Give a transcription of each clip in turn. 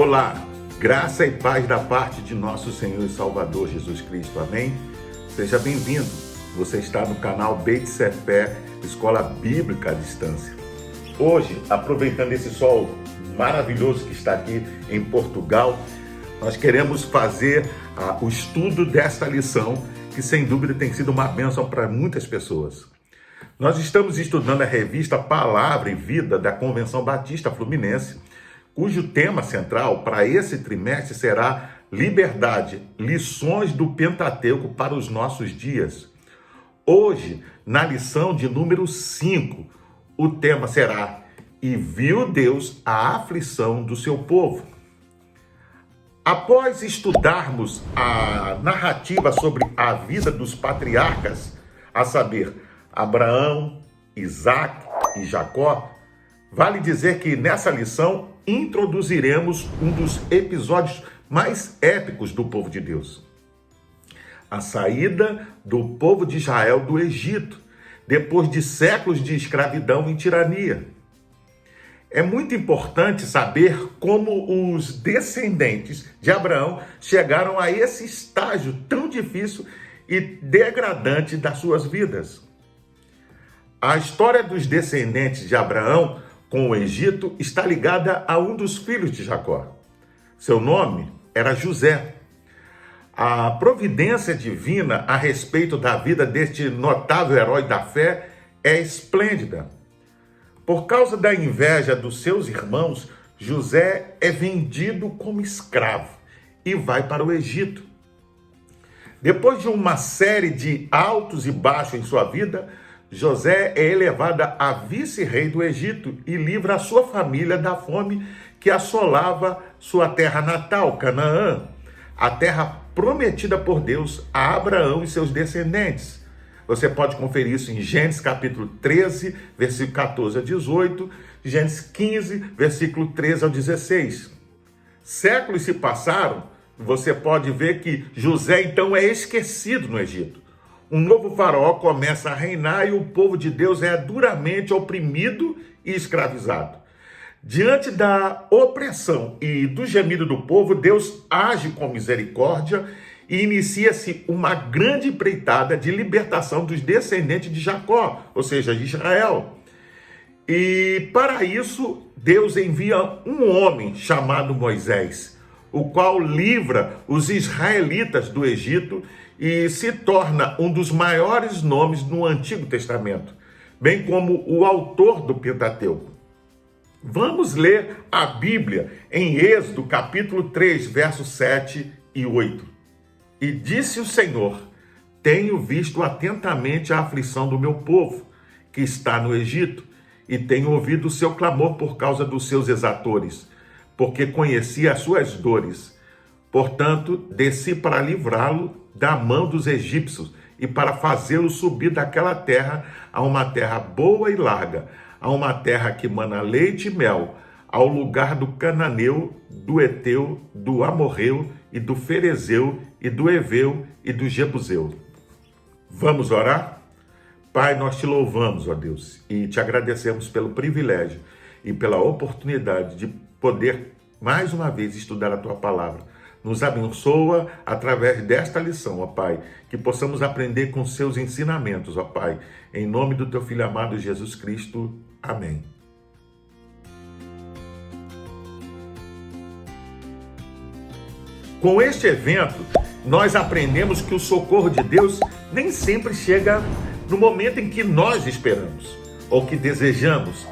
Olá, graça e paz da parte de nosso Senhor e Salvador Jesus Cristo, amém? Seja bem-vindo, você está no canal Beit Sefer, Escola Bíblica à Distância. Hoje, aproveitando esse sol maravilhoso que está aqui em Portugal, nós queremos fazer o estudo desta lição, que sem dúvida tem sido uma bênção para muitas pessoas. Nós estamos estudando a revista Palavra e Vida da Convenção Batista Fluminense, cujo tema central para esse trimestre será Liberdade, lições do Pentateuco para os nossos dias. Hoje, na lição de número 5, o tema será E viu Deus a aflição do seu povo. Após estudarmos a narrativa sobre a vida dos patriarcas, a saber, Abraão, Isaac e Jacó, vale dizer que nessa lição introduziremos um dos episódios mais épicos do povo de Deus. A saída do povo de Israel do Egito, depois de séculos de escravidão e tirania. É muito importante saber como os descendentes de Abraão chegaram a esse estágio tão difícil e degradante das suas vidas. A história dos descendentes de Abraão com o Egito está ligada a um dos filhos de Jacó. Seu nome era José. A providência divina a respeito da vida deste notável herói da fé é esplêndida. Por causa da inveja dos seus irmãos, José é vendido como escravo e vai para o Egito. Depois de uma série de altos e baixos em sua vida, José é elevado a vice-rei do Egito e livra a sua família da fome que assolava sua terra natal, Canaã, a terra prometida por Deus a Abraão e seus descendentes. Você pode conferir isso em Gênesis capítulo 13, versículo 14 a 18, Gênesis 15, versículo 13 ao 16. Séculos se passaram, você pode ver que José então é esquecido no Egito. Um novo faraó começa a reinar e o povo de Deus é duramente oprimido e escravizado. Diante da opressão e do gemido do povo, Deus age com misericórdia e inicia-se uma grande empreitada de libertação dos descendentes de Jacó, ou seja, de Israel. E para isso, Deus envia um homem chamado Moisés, o qual livra os israelitas do Egito e se torna um dos maiores nomes no Antigo Testamento, bem como o autor do Pentateuco. Vamos ler a Bíblia em Êxodo capítulo 3, versos 7 e 8. E disse o Senhor: tenho visto atentamente a aflição do meu povo, que está no Egito, e tenho ouvido o seu clamor por causa dos seus exatores, porque conheci as suas dores. Portanto, desci para livrá-lo da mão dos egípcios e para fazê-lo subir daquela terra a uma terra boa e larga, a uma terra que mana leite e mel, ao lugar do cananeu, do eteu, do amorreu e do ferezeu e do eveu e do jebuseu. Vamos orar? Pai, nós te louvamos, ó Deus, e te agradecemos pelo privilégio e pela oportunidade de poder mais uma vez estudar a tua palavra. Nos abençoa através desta lição, ó Pai, que possamos aprender com seus ensinamentos, ó Pai. Em nome do teu Filho amado Jesus Cristo. Amém. Com este evento, nós aprendemos que o socorro de Deus nem sempre chega no momento em que nós esperamos ou que desejamos.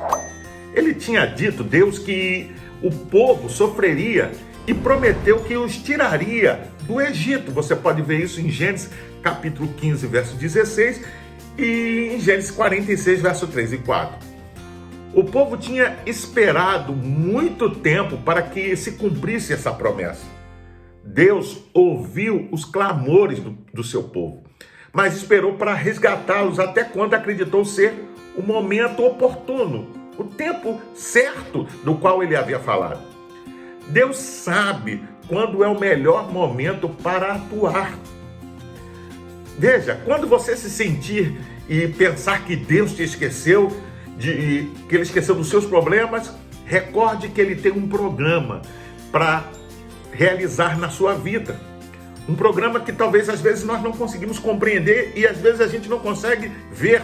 Ele tinha dito, Deus, que o povo sofreria e prometeu que os tiraria do Egito. Você pode ver isso em Gênesis capítulo 15, verso 16 e em Gênesis 46, verso 3 e 4. O povo tinha esperado muito tempo para que se cumprisse essa promessa. Deus ouviu os clamores do seu povo, mas esperou para resgatá-los até quando acreditou ser o momento oportuno, o tempo certo do qual ele havia falado. Deus sabe quando é o melhor momento para atuar. Veja, quando você se sentir e pensar que Deus te esqueceu, que ele esqueceu dos seus problemas, recorde que ele tem um programa para realizar na sua vida. Um programa que talvez às vezes nós não conseguimos compreender e às vezes a gente não consegue ver.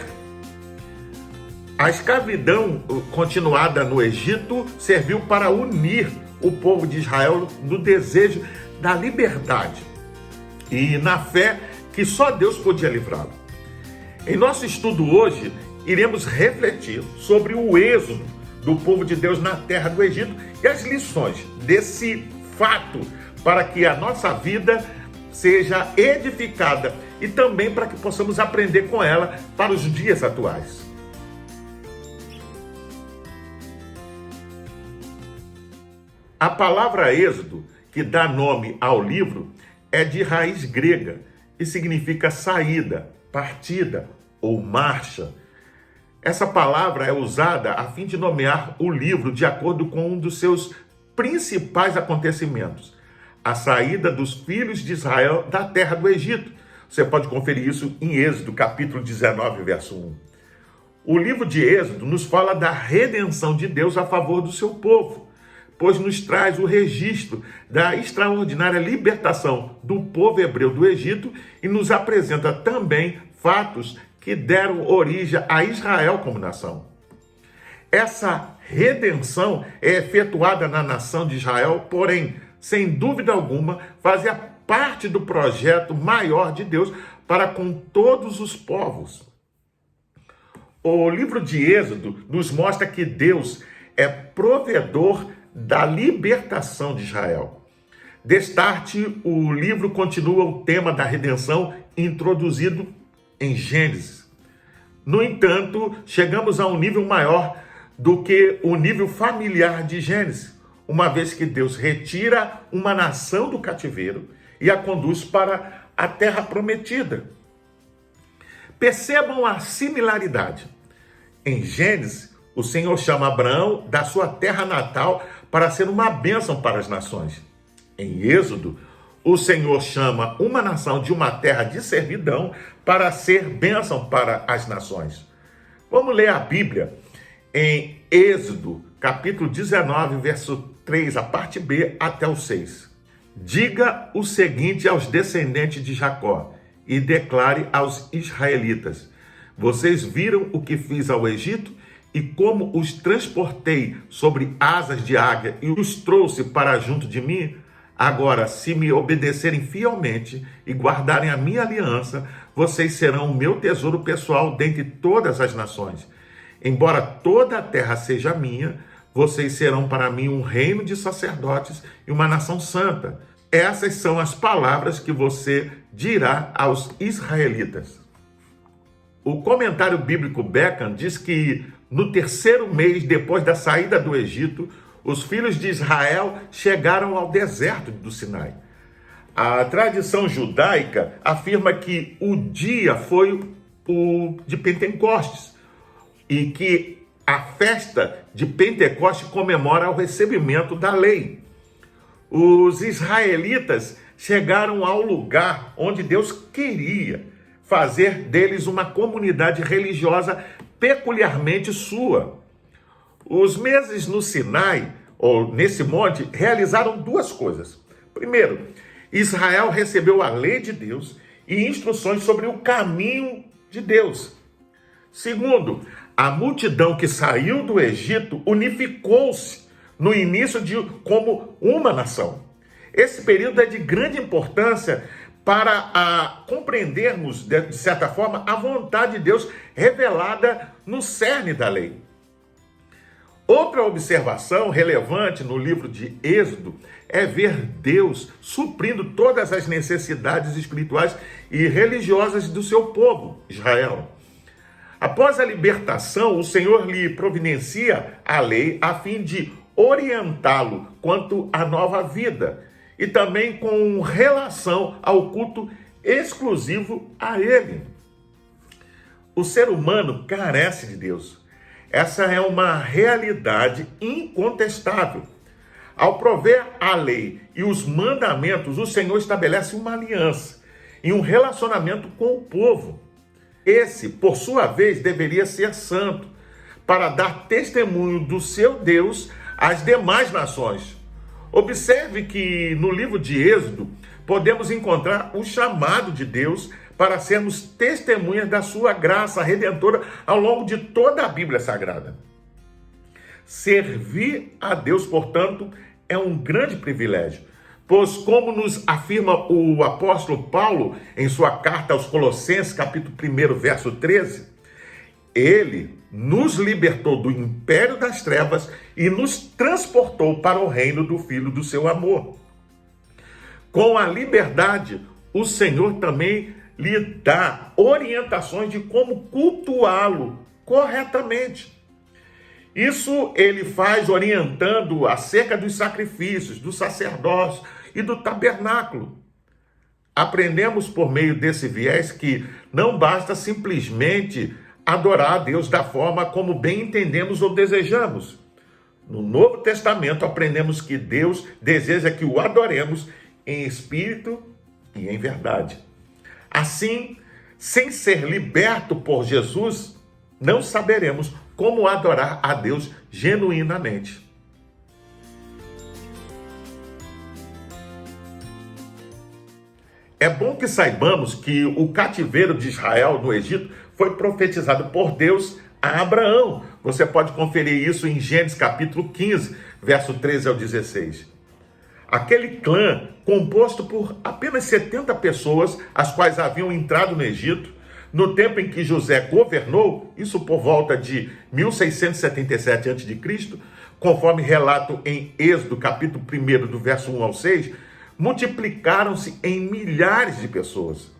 A escravidão continuada no Egito serviu para unir o povo de Israel no desejo da liberdade e na fé que só Deus podia livrá-lo. Em nosso estudo hoje, iremos refletir sobre o êxodo do povo de Deus na terra do Egito e as lições desse fato para que a nossa vida seja edificada e também para que possamos aprender com ela para os dias atuais. A palavra êxodo, que dá nome ao livro, é de raiz grega e significa saída, partida ou marcha. Essa palavra é usada a fim de nomear o livro de acordo com um dos seus principais acontecimentos, a saída dos filhos de Israel da terra do Egito. Você pode conferir isso em Êxodo, capítulo 19, verso 1. O livro de Êxodo nos fala da redenção de Deus a favor do seu povo, pois nos traz o registro da extraordinária libertação do povo hebreu do Egito e nos apresenta também fatos que deram origem a Israel como nação. Essa redenção é efetuada na nação de Israel, porém, sem dúvida alguma, fazia parte do projeto maior de Deus para com todos os povos. O livro de Êxodo nos mostra que Deus é provedor da libertação de Israel. Destarte, o livro continua o tema da redenção introduzido em Gênesis. No entanto, chegamos a um nível maior do que o nível familiar de Gênesis, uma vez que Deus retira uma nação do cativeiro e a conduz para a terra prometida. Percebam a similaridade. Em Gênesis, o Senhor chama Abraão da sua terra natal para ser uma bênção para as nações. Em Êxodo, o Senhor chama uma nação de uma terra de servidão para ser bênção para as nações. Vamos ler a Bíblia em Êxodo, capítulo 19, verso 3, a parte B até o 6. Diga o seguinte aos descendentes de Jacó e declare aos israelitas: vocês viram o que fiz ao Egito e como os transportei sobre asas de águia e os trouxe para junto de mim? Agora, se me obedecerem fielmente e guardarem a minha aliança, vocês serão o meu tesouro pessoal dentre todas as nações. Embora toda a terra seja minha, vocês serão para mim um reino de sacerdotes e uma nação santa. Essas são as palavras que você dirá aos israelitas. O comentário bíblico Beckham diz que no terceiro mês depois da saída do Egito, os filhos de Israel chegaram ao deserto do Sinai. A tradição judaica afirma que o dia foi o de Pentecostes e que a festa de Pentecostes comemora o recebimento da lei. Os israelitas chegaram ao lugar onde Deus queria fazer deles uma comunidade religiosa peculiarmente sua. Os meses no Sinai, ou nesse monte, realizaram duas coisas. Primeiro, Israel recebeu a lei de Deus e instruções sobre o caminho de Deus. Segundo, a multidão que saiu do Egito unificou-se no início como uma nação. Esse período é de grande importância para compreendermos, de certa forma, a vontade de Deus revelada no cerne da lei. Outra observação relevante no livro de Êxodo é ver Deus suprindo todas as necessidades espirituais e religiosas do seu povo, Israel. Após a libertação, o Senhor lhe providencia a lei a fim de orientá-lo quanto à nova vida e também com relação ao culto exclusivo a ele. O ser humano carece de Deus. Essa é uma realidade incontestável. Ao prover a lei e os mandamentos, o Senhor estabelece uma aliança e um relacionamento com o povo. Esse, por sua vez, deveria ser santo, para dar testemunho do seu Deus às demais nações. Observe que no livro de Êxodo podemos encontrar o chamado de Deus para sermos testemunhas da sua graça redentora ao longo de toda a Bíblia Sagrada. Servir a Deus, portanto, é um grande privilégio, pois como nos afirma o apóstolo Paulo em sua carta aos Colossenses, capítulo 1, verso 13, ele nos libertou do império das trevas e nos transportou para o reino do Filho do seu amor. Com a liberdade, o Senhor também lhe dá orientações de como cultuá-lo corretamente. Isso ele faz orientando acerca dos sacrifícios, do sacerdócio e do tabernáculo. Aprendemos por meio desse viés que não basta simplesmente adorar a Deus da forma como bem entendemos ou desejamos. No Novo Testamento aprendemos que Deus deseja que o adoremos em espírito e em verdade. Assim, sem ser liberto por Jesus, não saberemos como adorar a Deus genuinamente. É bom que saibamos que o cativeiro de Israel no Egito foi profetizado por Deus a Abraão. Você pode conferir isso em Gênesis capítulo 15, verso 13 ao 16. Aquele clã, composto por apenas 70 pessoas, as quais haviam entrado no Egito, no tempo em que José governou, isso por volta de 1677 a.C., conforme relato em Êxodo, capítulo 1, do verso 1 ao 6, multiplicaram-se em milhares de pessoas.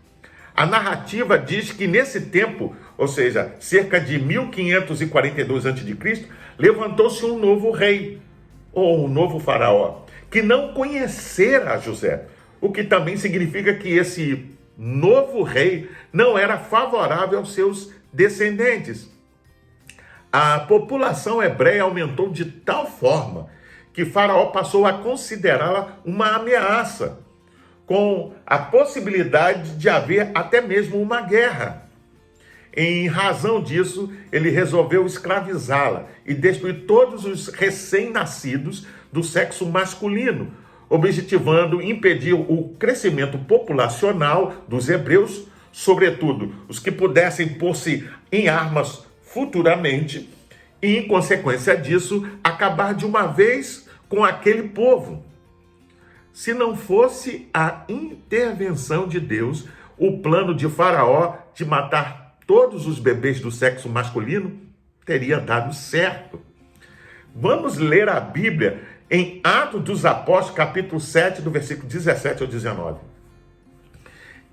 A narrativa diz que nesse tempo, ou seja, cerca de 1542 a.C., levantou-se um novo rei, ou um novo faraó, que não conhecera José, o que também significa que esse novo rei não era favorável aos seus descendentes. A população hebreia aumentou de tal forma que Faraó passou a considerá-la uma ameaça, com a possibilidade de haver até mesmo uma guerra. Em razão disso, ele resolveu escravizá-la e destruir todos os recém-nascidos do sexo masculino, objetivando impedir o crescimento populacional dos hebreus, sobretudo os que pudessem pôr-se em armas futuramente, e, em consequência disso, acabar de uma vez com aquele povo. Se não fosse a intervenção de Deus, o plano de Faraó de matar todos os bebês do sexo masculino teria dado certo. Vamos ler a Bíblia em Atos dos Apóstolos, capítulo 7, do versículo 17 ao 19.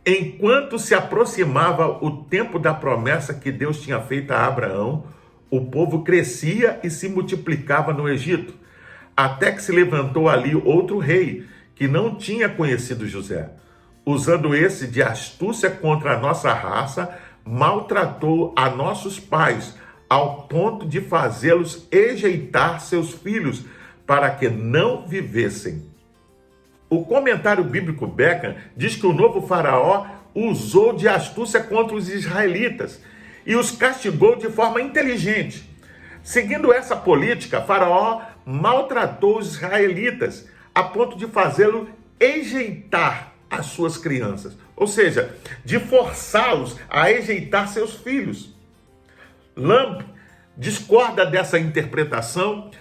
Enquanto se aproximava o tempo da promessa que Deus tinha feito a Abraão, o povo crescia e se multiplicava no Egito, até que se levantou ali outro rei, que não tinha conhecido José. Usando esse de astúcia contra a nossa raça, maltratou a nossos pais, ao ponto de fazê-los rejeitar seus filhos, para que não vivessem. O comentário bíblico Beckham diz que o novo faraó usou de astúcia contra os israelitas e os castigou de forma inteligente. Seguindo essa política, Faraó maltratou os israelitas a ponto de fazê-lo rejeitar as suas crianças, ou seja, de forçá-los a rejeitar seus filhos. Lamb discorda dessa interpretação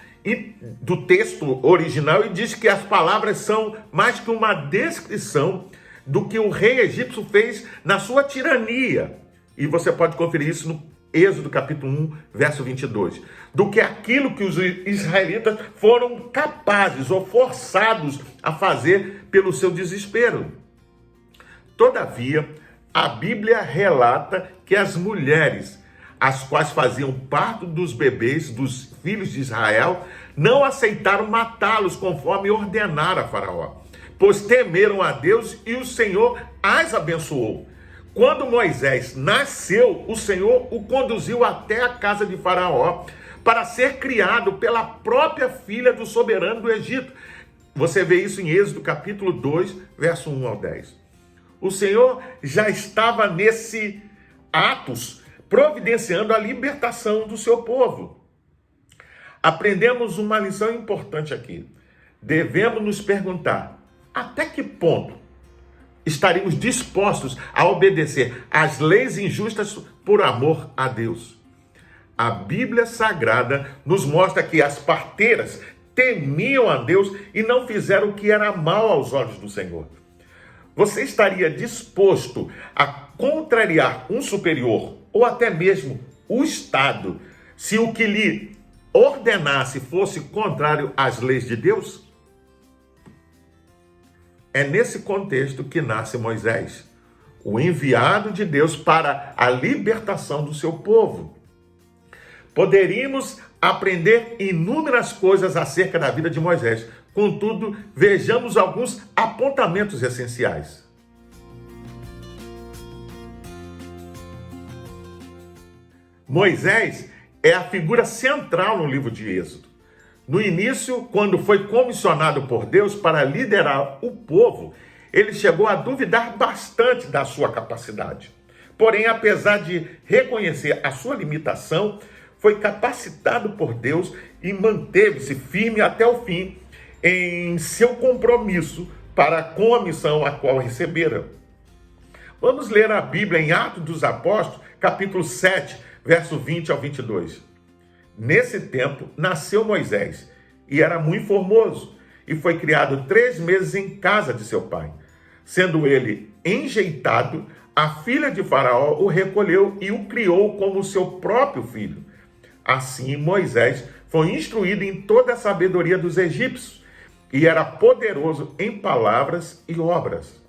do texto original e diz que as palavras são mais que uma descrição do que o rei egípcio fez na sua tirania. E você pode conferir isso no Êxodo capítulo 1, verso 22. Do que aquilo que os israelitas foram capazes ou forçados a fazer pelo seu desespero. Todavia, a Bíblia relata que as mulheres, as quais faziam parto dos bebês dos filhos de Israel, não aceitaram matá-los conforme ordenara Faraó, pois temeram a Deus e o Senhor as abençoou. Quando Moisés nasceu, o Senhor o conduziu até a casa de Faraó para ser criado pela própria filha do soberano do Egito. Você vê isso em Êxodo capítulo 2, verso 1 ao 10. O Senhor já estava nesse Atos, providenciando a libertação do seu povo. Aprendemos uma lição importante aqui. devemos nos perguntar: até que ponto estaríamos dispostos a obedecer às leis injustas por amor a Deus? A Bíblia Sagrada nos mostra que as parteiras temiam a Deus e não fizeram o que era mal aos olhos do Senhor. Você estaria disposto a contrariar um superior ou até mesmo o Estado se o que lhe ordenasse fosse contrário às leis de Deus? É nesse contexto que nasce Moisés, o enviado de Deus para a libertação do seu povo. Poderíamos aprender inúmeras coisas acerca da vida de Moisés. Contudo, vejamos alguns apontamentos essenciais. Moisés é a figura central no livro de Êxodo. No início, quando foi comissionado por Deus para liderar o povo, ele chegou a duvidar bastante da sua capacidade. Porém, apesar de reconhecer a sua limitação, foi capacitado por Deus e manteve-se firme até o fim em seu compromisso para com a missão a qual recebera. Vamos ler a Bíblia em Atos dos Apóstolos, capítulo 7, verso 20 ao 22. Nesse tempo, nasceu Moisés, e era muito formoso, e foi criado 3 meses em casa de seu pai. Sendo ele enjeitado, a filha de Faraó o recolheu e o criou como seu próprio filho. Assim, Moisés foi instruído em toda a sabedoria dos egípcios, e era poderoso em palavras e obras.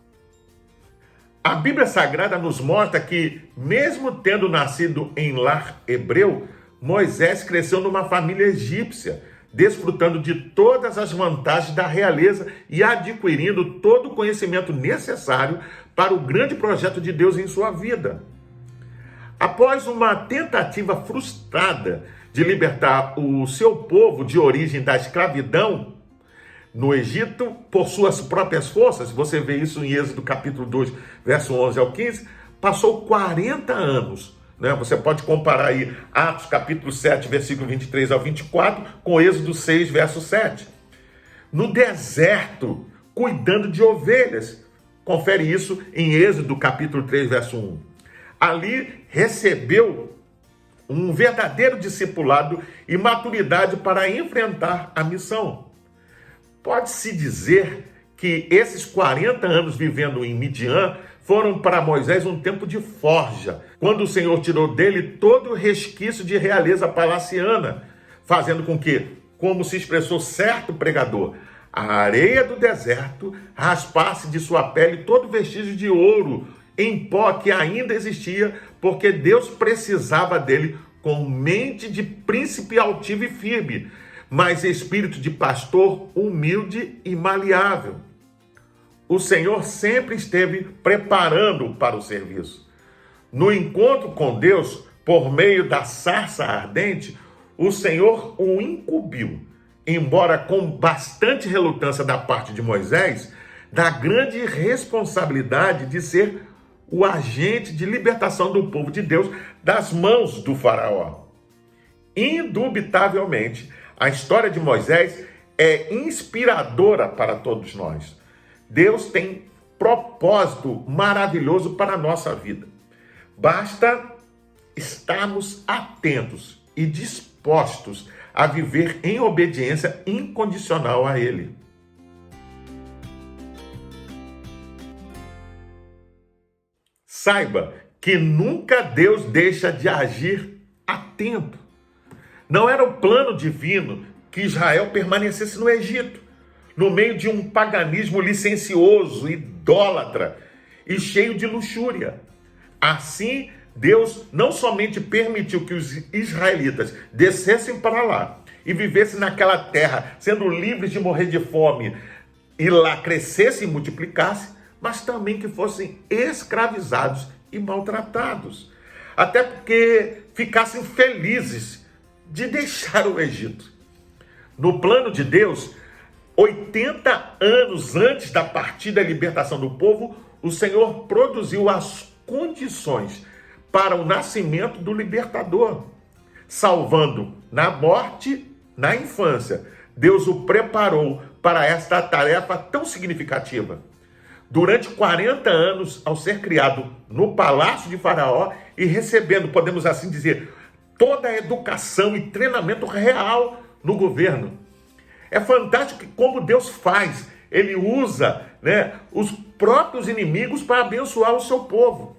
A Bíblia Sagrada nos mostra que, mesmo tendo nascido em lar hebreu, Moisés cresceu numa família egípcia, desfrutando de todas as vantagens da realeza e adquirindo todo o conhecimento necessário para o grande projeto de Deus em sua vida. Após uma tentativa frustrada de libertar o seu povo de origem da escravidão no Egito por suas próprias forças, você vê isso em Êxodo capítulo 2, verso 11 ao 15, passou 40 anos. Você pode comparar aí Atos capítulo 7, versículo 23 ao 24, com Êxodo 6, verso 7. No deserto, cuidando de ovelhas. Confere isso em Êxodo capítulo 3, verso 1. Ali recebeu um verdadeiro discipulado e maturidade para enfrentar a missão. Pode-se dizer que esses 40 anos vivendo em Midian foram para Moisés um tempo de forja, quando o Senhor tirou dele todo o resquício de realeza palaciana, fazendo com que, como se expressou certo pregador, a areia do deserto raspasse de sua pele todo vestígio de ouro em pó que ainda existia, porque Deus precisava dele com mente de príncipe altivo e firme, mas espírito de pastor humilde e maleável. O Senhor sempre esteve preparando-o para o serviço. No encontro com Deus, por meio da sarça ardente, o Senhor o incumbiu, embora com bastante relutância da parte de Moisés, da grande responsabilidade de ser o agente de libertação do povo de Deus das mãos do faraó. Indubitavelmente, a história de Moisés é inspiradora para todos nós. Deus tem propósito maravilhoso para a nossa vida. Basta estarmos atentos e dispostos a viver em obediência incondicional a Ele. Saiba que nunca Deus deixa de agir a tempo. Não era o plano divino que Israel permanecesse no Egito, no meio de um paganismo licencioso, idólatra e cheio de luxúria. Assim, Deus não somente permitiu que os israelitas descessem para lá e vivessem naquela terra, sendo livres de morrer de fome, e lá crescessem e multiplicassem, mas também que fossem escravizados e maltratados, até porque ficassem felizes de deixar o Egito. No plano de Deus, 80 anos antes da partida e libertação do povo, o Senhor produziu as condições para o nascimento do libertador, salvando na morte, na infância. Deus o preparou para esta tarefa tão significativa. Durante 40 anos, ao ser criado no palácio de Faraó e recebendo, podemos assim dizer, toda a educação e treinamento real no governo. É fantástico que como Deus faz, ele usa, os próprios inimigos para abençoar o seu povo.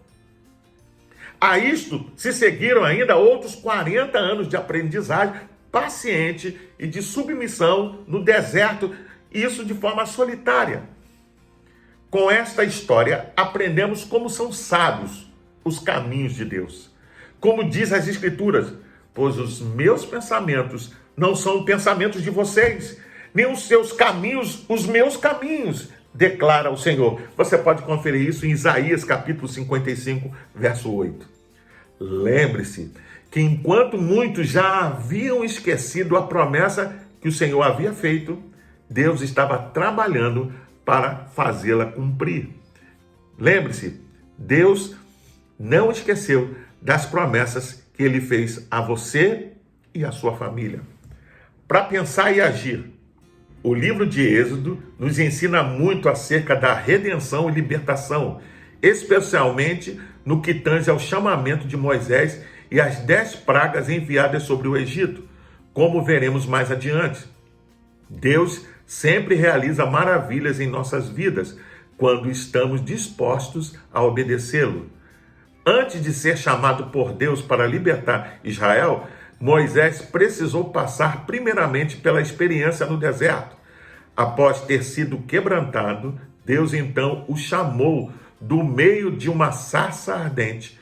A isto se seguiram ainda outros 40 anos de aprendizagem paciente e de submissão no deserto, isso de forma solitária. Com esta história, aprendemos como são sábios os caminhos de Deus. Como diz as Escrituras, pois os meus pensamentos não são pensamentos de vocês, nem os seus caminhos, os meus caminhos, declara o Senhor. Você pode conferir isso em Isaías capítulo 55, verso 8. Lembre-se que enquanto muitos já haviam esquecido a promessa que o Senhor havia feito, Deus estava trabalhando para fazê-la cumprir. Lembre-se, Deus não esqueceu das promessas que ele fez a você e a sua família. Para pensar e agir, o livro de Êxodo nos ensina muito acerca da redenção e libertação, especialmente no que tange ao chamamento de Moisés e as 10 pragas enviadas sobre o Egito, como veremos mais adiante. Deus sempre realiza maravilhas em nossas vidas quando estamos dispostos a obedecê-lo. Antes de ser chamado por Deus para libertar Israel, Moisés precisou passar primeiramente pela experiência no deserto. Após ter sido quebrantado, Deus então o chamou do meio de uma sarça ardente.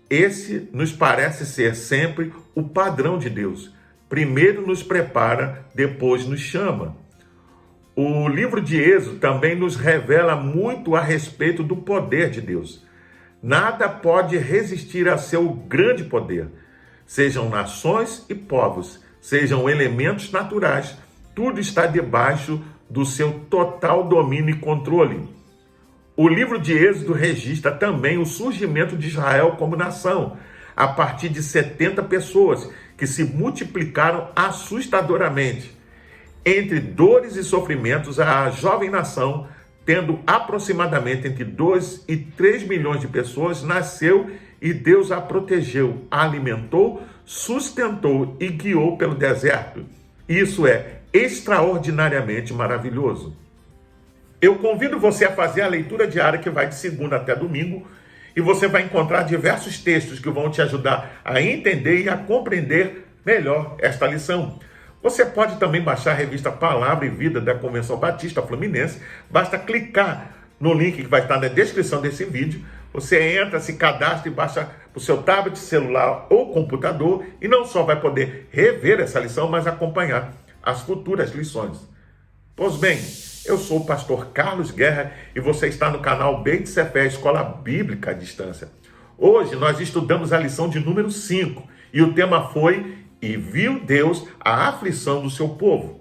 Esse nos parece ser sempre o padrão de Deus. Primeiro nos prepara, depois nos chama. O livro de Êxodo também nos revela muito a respeito do poder de Deus. Nada pode resistir a seu grande poder. Sejam nações e povos, sejam elementos naturais, tudo está debaixo do seu total domínio e controle. O livro de Êxodo registra também o surgimento de Israel como nação, a partir de 70 pessoas que se multiplicaram assustadoramente. Entre dores e sofrimentos, a jovem nação, tendo aproximadamente entre 2 e 3 milhões de pessoas, nasceu e Deus a protegeu, a alimentou, sustentou e guiou pelo deserto. Isso é extraordinariamente maravilhoso. Eu convido você a fazer a leitura diária que vai de segunda até domingo e você vai encontrar diversos textos que vão te ajudar a entender e a compreender melhor esta lição. Você pode também baixar a revista Palavra e Vida da Convenção Batista Fluminense. Basta clicar no link que vai estar na descrição desse vídeo. Você entra, se cadastra e baixa para o seu tablet, celular ou computador e não só vai poder rever essa lição, mas acompanhar as futuras lições. Pois bem, eu sou o pastor Carlos Guerra e você está no canal Beit Sefer, Escola Bíblica à Distância. Hoje nós estudamos a lição de número 5 e o tema foi "E viu Deus a aflição do seu povo".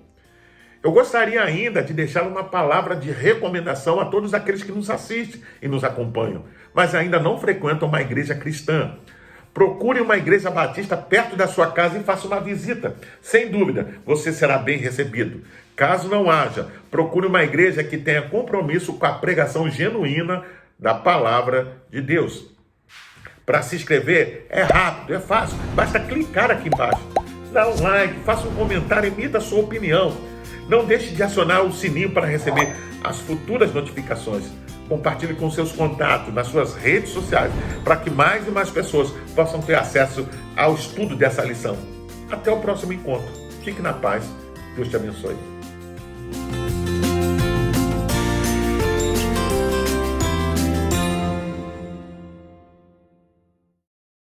Eu gostaria ainda de deixar uma palavra de recomendação a todos aqueles que nos assistem e nos acompanham, mas ainda não frequentam uma igreja cristã. Procure uma igreja batista perto da sua casa e faça uma visita. Sem dúvida, você será bem recebido. Caso não haja, procure uma igreja que tenha compromisso com a pregação genuína da palavra de Deus. Para se inscrever, é rápido, é fácil. Basta clicar aqui embaixo. Dá um like, faça um comentário, emita a sua opinião. Não deixe de acionar o sininho para receber as futuras notificações. Compartilhe com seus contatos nas suas redes sociais para que mais e mais pessoas possam ter acesso ao estudo dessa lição. Até o próximo encontro. Fique na paz. Deus te abençoe.